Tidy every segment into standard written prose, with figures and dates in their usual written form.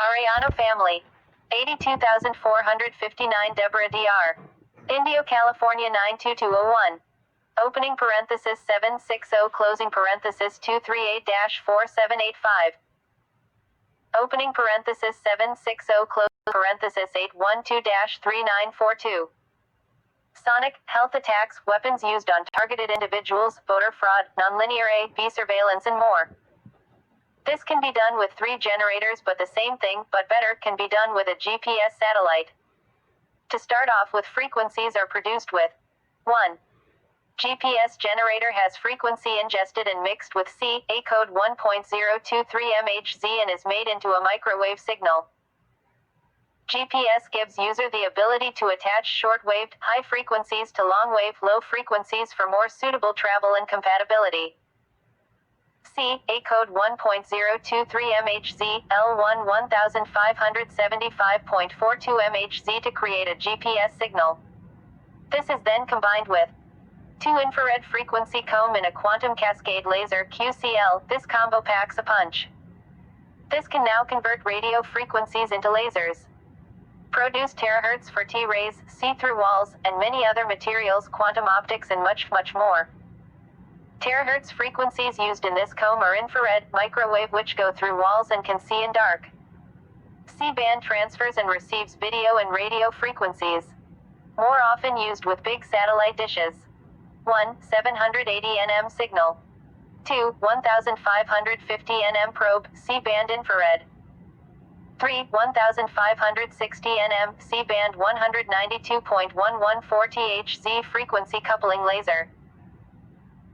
Ariano family. 82,459 Deborah Dr. Indio, California 92201. Opening parenthesis 760 closing parenthesis 238-4785. Opening parenthesis 760 closing parenthesis 812-3942. Sonic, health attacks, weapons used on targeted individuals, voter fraud, nonlinear AV surveillance and more. This can be done with 3 generators, but the same thing, but better, can be done with a GPS satellite. To start off with, frequencies are produced with 1. GPS generator has frequency ingested and mixed with CA code 1.023 MHz and is made into a microwave signal. GPS gives user the ability to attach short-waved, high frequencies to long-wave, low frequencies for more suitable travel and compatibility. CA code 1.023 MHz, L1 1575.42 MHz to create a GPS signal. This is then combined with 2 infrared frequency comb and a quantum cascade laser QCL. This combo packs a punch. This can now convert radio frequencies into lasers, produce terahertz for T-rays, see-through walls, and many other materials, quantum optics, and much, much more. Terahertz frequencies used in this comb are infrared, microwave, which go through walls and can see in dark. C-band transfers and receives video and radio frequencies. More often used with big satellite dishes. 1. 780 nm signal. 2. 1550 nm probe, C-band infrared. 3. 1560 nm, C-band 192.114 THz frequency coupling laser.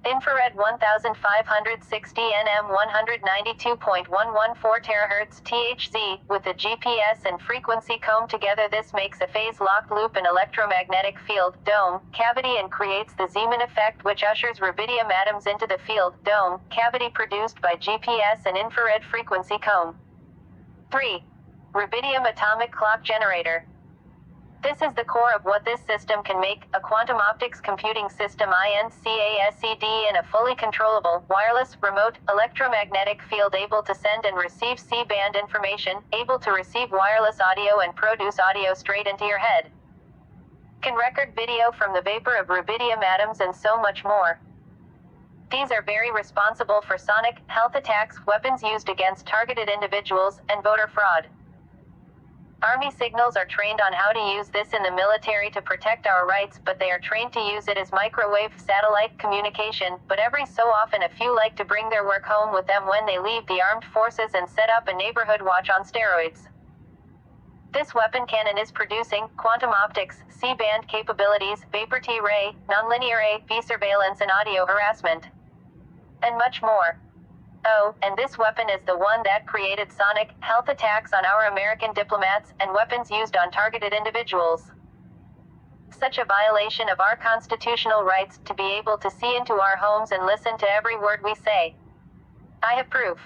Infrared 1560 nm 192.114 THz THZ, with the GPS and frequency comb together. This makes a phase-locked loop and electromagnetic field dome cavity and creates the Zeeman effect, which ushers rubidium atoms into the field dome cavity produced by GPS and infrared frequency comb. 3. Rubidium atomic clock generator. This is the core of what this system can make, a quantum optics computing system INCASED in a fully controllable, wireless, remote, electromagnetic field, able to send and receive C-band information, able to receive wireless audio and produce audio straight into your head. Can record video from the vapor of rubidium atoms and so much more. These are very responsible for sonic, health attacks, weapons used against targeted individuals, and voter fraud. Army signals are trained on how to use this in the military to protect our rights, but they are trained to use it as microwave satellite communication, but every so often a few like to bring their work home with them when they leave the armed forces and set up a neighborhood watch on steroids. This weapon cannon is producing quantum optics, C-band capabilities, vapor T-ray, nonlinear AV surveillance and audio harassment, and much more. Oh, and this weapon is the one that created sonic, health attacks on our American diplomats, and weapons used on targeted individuals. Such a violation of our constitutional rights to be able to see into our homes and listen to every word we say. I have proof.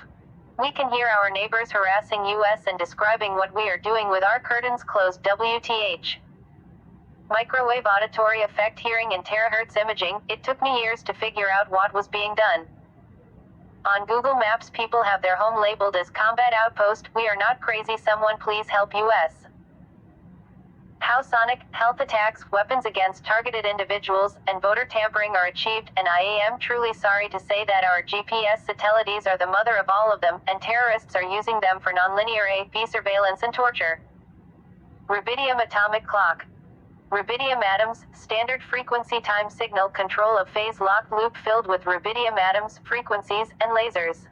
We can hear our neighbors harassing us and describing what we are doing with our curtains closed. WTH. Microwave auditory effect hearing in terahertz imaging. It took me years to figure out what was being done. On Google Maps, people have their home labeled as combat outpost. We are not crazy. Someone please help us. How sonic, health attacks, weapons against targeted individuals, and voter tampering are achieved, and I am truly sorry to say that our GPS satellites are the mother of all of them, and terrorists are using them for nonlinear AV surveillance and torture. Rubidium atomic clock. Rubidium atoms, standard frequency time signal control of phase-locked loop filled with rubidium atoms, frequencies, and lasers.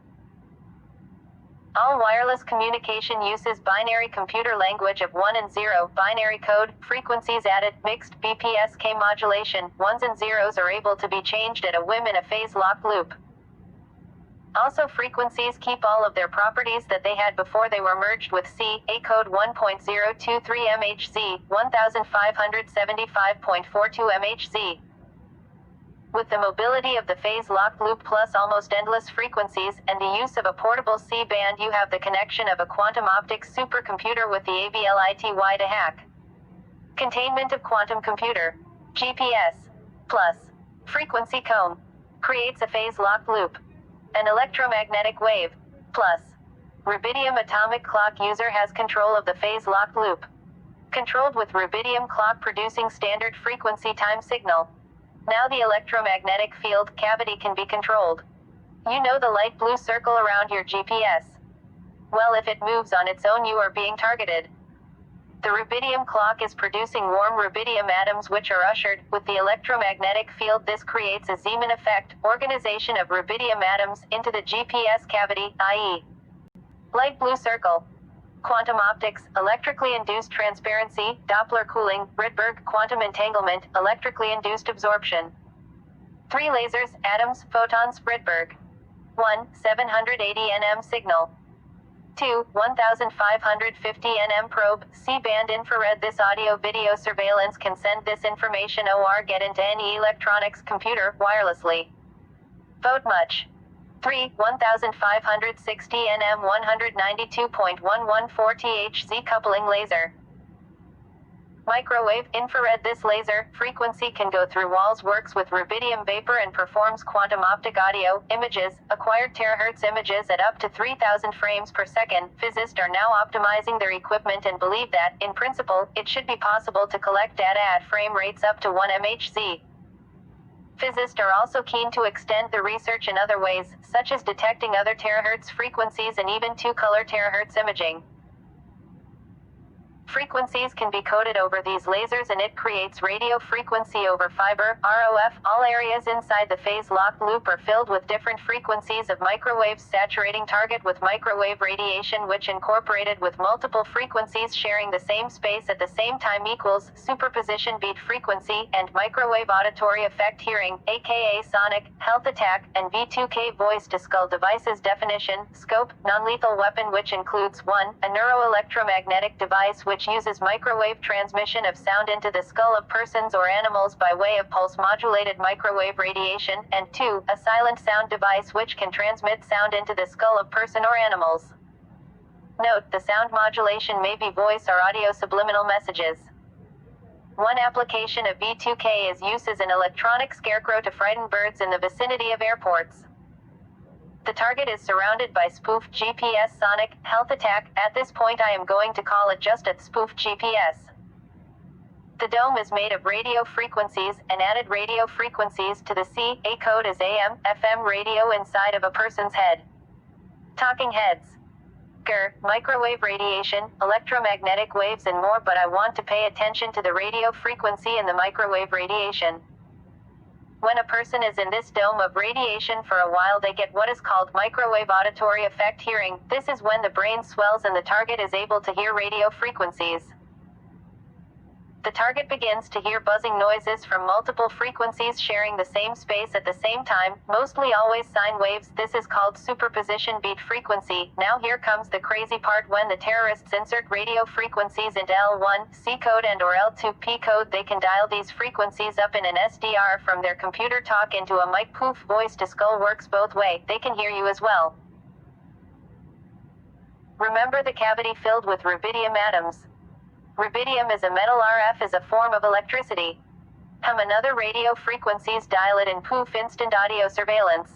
All wireless communication uses binary computer language of 1 and 0, binary code, frequencies added, mixed, BPSK modulation, 1s and 0s are able to be changed at a whim in a phase-locked loop. Also, frequencies keep all of their properties that they had before they were merged with CA code 1.023 MHz, 1575.42 MHz. With the mobility of the phase-locked loop plus almost endless frequencies, and the use of a portable C-band, you have the connection of a quantum optics supercomputer with the ABLITY to hack. Containment of quantum computer. GPS. Plus. Frequency comb. Creates a phase-locked loop. An electromagnetic wave. Plus. Rubidium atomic clock user has control of the phase lock loop. Controlled with rubidium clock producing standard frequency time signal. Now the electromagnetic field cavity can be controlled. You know the light blue circle around your GPS. Well, if it moves on its own, you are being targeted. The rubidium clock is producing warm rubidium atoms which are ushered with the electromagnetic field. This creates a Zeeman effect, organization of rubidium atoms, into the GPS cavity, i.e. light blue circle. Quantum optics, electrically induced transparency, Doppler cooling, Rydberg quantum entanglement, electrically induced absorption. 3 lasers, atoms, photons, Rydberg. 1. 780 nm signal. 2. 1550 nm probe, C-band infrared. This audio-video surveillance can send this information or get into any electronics computer wirelessly. Vote much. 3. 1560 nm 192.114 THz coupling laser. Microwave infrared. This laser frequency can go through walls, works with rubidium vapor and performs quantum optic audio images, acquired terahertz images at up to 3000 frames per second. Physicists are now optimizing their equipment and believe that, in principle, it should be possible to collect data at frame rates up to 1 MHz. Physicists are also keen to extend the research in other ways, such as detecting other terahertz frequencies and even 2-color terahertz imaging. Frequencies can be coded over these lasers and it creates radio frequency over fiber, ROF. All areas inside the phase lock loop are filled with different frequencies of microwaves, saturating target with microwave radiation which incorporated with multiple frequencies sharing the same space at the same time equals superposition beat frequency and microwave auditory effect hearing, aka sonic, health attack, and V2K voice to skull devices. Definition, scope, non-lethal weapon which includes 1. A neuroelectromagnetic device which uses microwave transmission of sound into the skull of persons or animals by way of pulse-modulated microwave radiation, and 2. A silent sound device which can transmit sound into the skull of person or animals. Note, the sound modulation may be voice or audio subliminal messages. One application of V2K is use as an electronic scarecrow to frighten birds in the vicinity of airports. The target is surrounded by spoofed GPS sonic, health attack. At this point I am going to call it just a spoofed GPS. The dome is made of radio frequencies and added radio frequencies to the CA code as AM, FM radio inside of a person's head. Talking heads. Microwave radiation, electromagnetic waves and more, but I want to pay attention to the radio frequency and the microwave radiation. When a person is in this dome of radiation for a while, they get what is called microwave auditory effect hearing. This is when the brain swells and the target is able to hear radio frequencies. The target begins to hear buzzing noises from multiple frequencies sharing the same space at the same time, mostly always sine waves. This is called superposition beat frequency. Now here comes the crazy part. When the terrorists insert radio frequencies into L1, C code and or L2, P code, they can dial these frequencies up in an SDR from their computer, talk into a mic. Poof, voice to skull works both way. They can hear you as well. Remember the cavity filled with rubidium atoms. Rubidium is a metal. RF is a form of electricity. Another radio frequencies, dial it, and poof, instant audio surveillance.